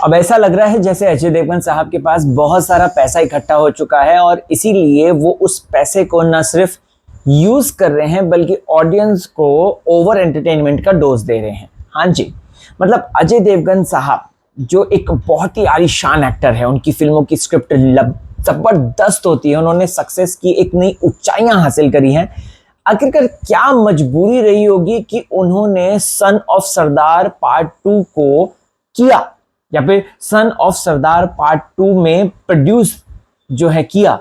अब ऐसा लग रहा है जैसे अजय देवगन साहब के पास बहुत सारा पैसा इकट्ठा हो चुका है और इसीलिए वो उस पैसे को न सिर्फ यूज कर रहे हैं बल्कि ऑडियंस को ओवर एंटरटेनमेंट का डोज दे रहे हैं। हाँ जी, मतलब अजय देवगन साहब जो एक बहुत ही आलीशान एक्टर है, उनकी फिल्मों की स्क्रिप्ट जबरदस्त होती है, उन्होंने सक्सेस की एक नई ऊंचाइयां हासिल करी हैं। आखिरकार क्या मजबूरी रही होगी कि उन्होंने सन ऑफ सरदार पार्ट 2 को किया या फिर सन ऑफ सरदार पार्ट 2 में प्रोड्यूस जो है किया।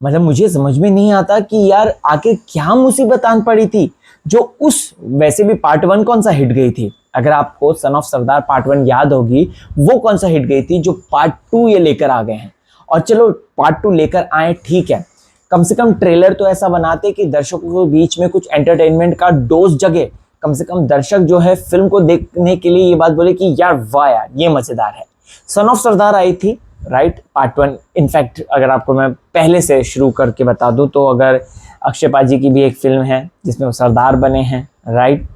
मतलब मुझे समझ में नहीं आता कि यार आके क्या मुसीबत आन पड़ी थी जो उस वैसे भी पार्ट 1 कौन सा हिट गई थी। अगर आपको सन ऑफ सरदार पार्ट 1 याद होगी, वो कौन सा हिट गई थी जो पार्ट 2 ये लेकर आ गए हैं। और चलो पार्ट 2 लेकर आए, ठीक है, कम से कम ट्रेलर तो ऐसा बनाते कि दर्शकों के बीच में कुछ एंटरटेनमेंट का डोज जगे, कम से कम दर्शक जो है फिल्म को देखने के लिए ये बात बोले कि यार वाह यार ये मजेदार है। सन ऑफ सरदार आई थी, राइट, पार्ट 1। इनफैक्ट अगर आपको मैं पहले से शुरू करके बता दूं तो अगर अक्षय पाजी की भी एक फिल्म है जिसमें वो सरदार बने हैं, राइट,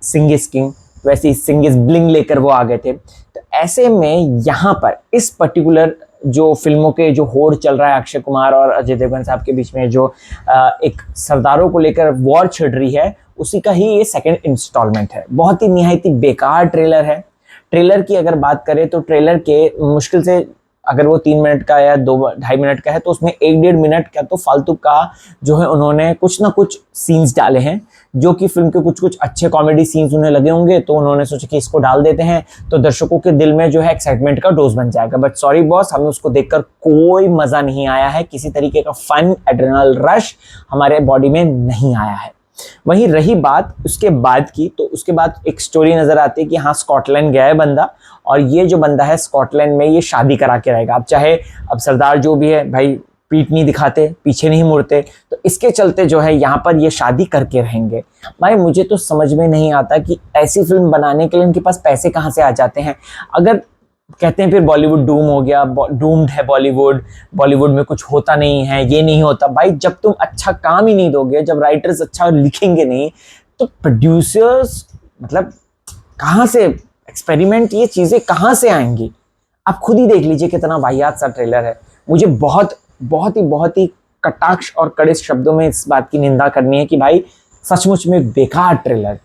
सिंह इज किंग, वैसे ही सिंह इज ब्लिंग लेकर वो आ गए थे। तो ऐसे में यहाँ पर इस पर्टिकुलर जो फिल्मों के जो होड़ चल रहा है अक्षय कुमार और अजय देवगन साहब के बीच में, जो एक सरदारों को लेकर वॉर छिड़ रही है, उसी का ही ये सेकंड इंस्टॉलमेंट है। बहुत ही निहायती बेकार ट्रेलर है। ट्रेलर की अगर बात करें तो ट्रेलर के मुश्किल से अगर वो 3 मिनट का या 2-2.5 मिनट का है तो उसमें 1-1.5 मिनट का तो फालतू का जो है उन्होंने कुछ ना कुछ सीन्स डाले हैं, जो कि फिल्म के कुछ कुछ अच्छे कॉमेडी सीन्स उन्हें लगे होंगे तो उन्होंने सोचा कि इसको डाल देते हैं तो दर्शकों के दिल में जो है एक्साइटमेंट का डोज बन जाएगा। बट सॉरी बॉस, हमें उसको देखकर कोई मजा नहीं आया है, किसी तरीके का फन एड्रेनल रश हमारे बॉडी में नहीं आया है। वहीं रही बात उसके बाद की, तो उसके बाद एक स्टोरी नजर आती है कि हाँ स्कॉटलैंड गया है बंदा और ये जो बंदा है स्कॉटलैंड में ये शादी करा के रहेगा। अब चाहे अब सरदार जो भी है भाई पीठ नहीं दिखाते, पीछे नहीं मुड़ते, तो इसके चलते जो है यहाँ पर ये शादी करके रहेंगे। भाई मुझे तो समझ में नहीं आता कि ऐसी फिल्म बनाने के लिए इनके पास पैसे कहाँ से आ जाते हैं। अगर कहते हैं फिर बॉलीवुड डूम हो गया, डूम्ड है बॉलीवुड में कुछ होता नहीं है, ये नहीं होता। भाई जब तुम अच्छा काम ही नहीं दोगे, जब राइटर्स अच्छा लिखेंगे नहीं, तो प्रोड्यूसर्स मतलब कहाँ से एक्सपेरिमेंट, ये चीज़ें कहाँ से आएंगी। आप खुद ही देख लीजिए कितना वाहियात सा ट्रेलर है। मुझे बहुत ही कटाक्ष और कड़े शब्दों में इस बात की निंदा करनी है कि भाई सचमुच में बेकार ट्रेलर।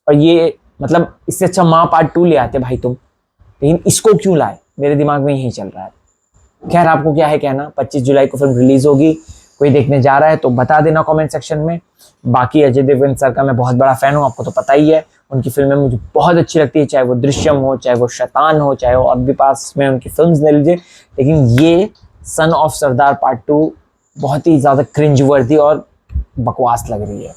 और ये मतलब इससे अच्छा माँ पार्ट 2 ले आते भाई तुम, लेकिन इसको क्यों लाए, मेरे दिमाग में यही चल रहा है। खैर आपको क्या है कहना, 25 जुलाई को फिल्म रिलीज होगी, कोई देखने जा रहा है तो बता देना कमेंट सेक्शन में। बाकी अजय देवगन सर का मैं बहुत बड़ा फैन हूँ, आपको तो पता ही है। उनकी फिल्में मुझे बहुत अच्छी लगती है, चाहे वो दृश्यम हो, चाहे वो शैतान हो, चाहे वो अब भी पास में उनकी फिल्म्स ले लीजिए। लेकिन ये सन ऑफ सरदार पार्ट 2 बहुत ही ज़्यादा क्रिंज वर्दी और बकवास लग रही है।